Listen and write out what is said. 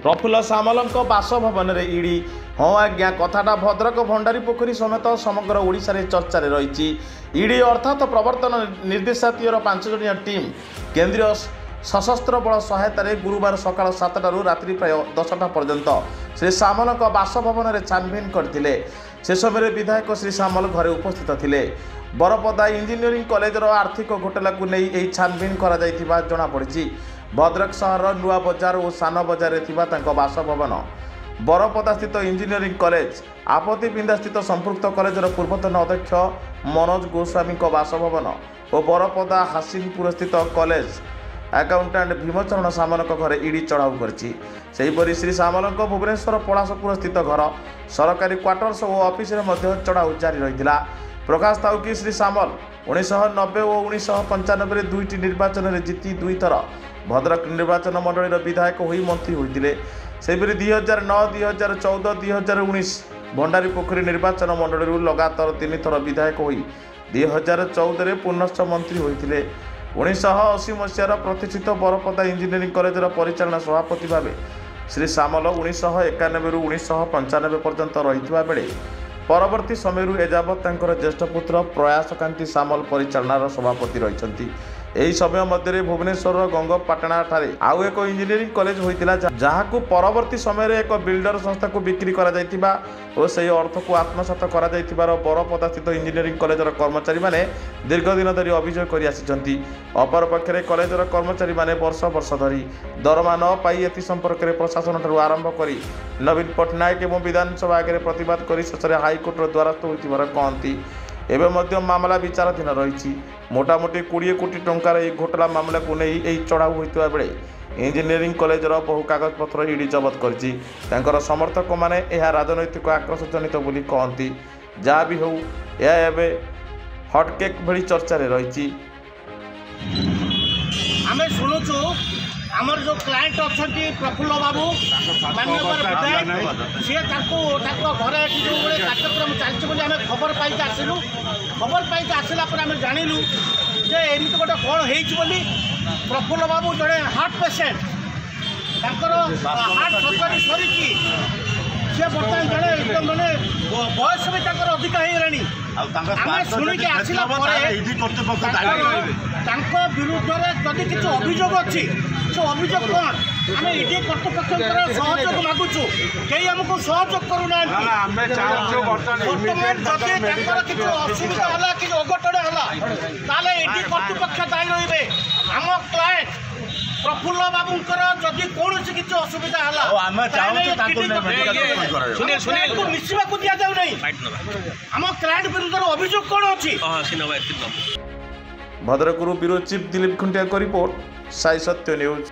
Praful सामलଙ୍କ बासभवन ED हाँ आज्ञा कथाटा भद्रक भंडारी पोखरी समेत समग्र ओडिशा रे चर्चा रे रही। इडी अर्थात प्रवर्तन निर्देशालय 5 जणिया टीम केंद्रीय सशस्त्र बल सहायता गुरुवार सकाल 7टारू रात्रि प्राय 10टा पर्यंत श्री सामलଙ୍କ बासभवन में छानबीन करथिले। से समय विधायक श्री सामल घरे उपस्थित थिले। बरपदा इंजीनियरिंग कॉलेजर आर्थिक घोटाला को नहीं यही छानबीन करा जायथिबा जणा पड़िछि। भद्रक सहर नुआ बजार और सान बजार रे थिबा तांको बासभवन बरपदा स्थित इंजीनियरिंग कॉलेज आपत्तिपिंडा स्थित संपृक्त कॉलेजर पूर्वतन अध्यक्ष मनोज गोस्वामी बासभवन और बरपदा हासिनपुर स्थित कॉलेज अकाउंटेंट भीमचरण सामलଙ୍କ घरे इडी चढ़ाऊ करपरि श्री सामलଙ୍କ भुवनेश्वर पलाशपुर स्थित घर सरकारी क्वार्टर्स और ऑफिस में चढ़ाऊ जारी रही। प्रकाश थाउ कि श्री सामल 1990 और 1995 दुईटी निर्वाचन में जीति 2 थर भद्रक निर्वाचन मंडल विधायक हो मंत्री होते। सेपरी 2009, 2014, 2019 भंडारी पोखरी निर्वाचन मंडल लगातार 3 थर विधायक हो 2014 पुनश्च मंत्री होते। 1980 मसीहार प्रतिष्ठित बरपदा इंजीनियरिंग कॉलेजर परिचालना सभापति भाव श्री सामल 1991 ରୁ 1995 पर्यंत रही बेले परवर्ती समय एजावत ज्येष्ठ पुत्र प्रयास कांति सामल परिचालनार सभापति रही। यही समय मध्य भुवनेश्वर गंगपाटणा ठारे आउ एक इंजीनियरिंग कॉलेज होता जहां परवर्ती समय एक बिल्डर संस्था को बिक्री करा जायतिबा और से अर्थ को आत्मसात करा जायतिबार बरपदा स्थित इंजीनियरिंग कॉलेजर कर्मचारी माने दीर्घ दिन धरी अभियोग कर आसिछंती। अपर पक्षरे कॉलेजर कर्मचारी माने वर्ष वर्ष धरी दरमा न पाई एथि संपर्क में प्रशासन ठारू आरंभ करी नवीन पट्टनायक एवं विधानसभा आगे प्रतिवाद कर शेष हाईकोर्टर द्वारस्थ होइतिबार कहती। एवं मध्य मामला विचाराधीन रही। मोटामोटी 20 कोटी टंकार यह घोटाला मामला को नहीं यही चढ़ाऊ होता बेले इंजीनियरिंग कॉलेजर बहु कागजपत्र इडी जबत कर समर्थक माने यह राजनैतिक आक्रोश जनित बोली कहती। जहाँ भी हो यह एवं हटकेक भली चर्चा रही। आमे शुणुचु आमर जो क्लाएंट अच्छा प्रफुल्ल बाबू माननीय विधायक सी घरे जो कार्यक्रम चलती आम खबर पाई आसलु। खबर पाई आसला आम जानलु जे एमती गोटे कौन होली प्रफुल्ल बाबू जड़े हार्ट पेसेंट हार्ट सर्जरी सरी सी बर्तमान जड़े एकदम मैंने बयस भी अधिक हो शुणिकी आसला विरुद्ध जदि किसी अभियोग अच्छी से अभियोग कौन आम इडी कर्तृपक्ष सहयोग मागुचु कई आमको सहयोग करूना बर्तमान जदि किसी असुविधा है कि अघटन है इडी कर्तृपक्ष दायी रही। आम क्लाएंट प्रफुल्ल बाबूंकर जदि कौन किसी असुविधा है मिसवा को दि जाऊ नहीं। आम क्लाएंट विरुद्ध अभियोग कौन अच्छी भद्रकरू ब्यूरो चीफ दिलीप खुंटिया को रिपोर्ट साई सत्य न्यूज।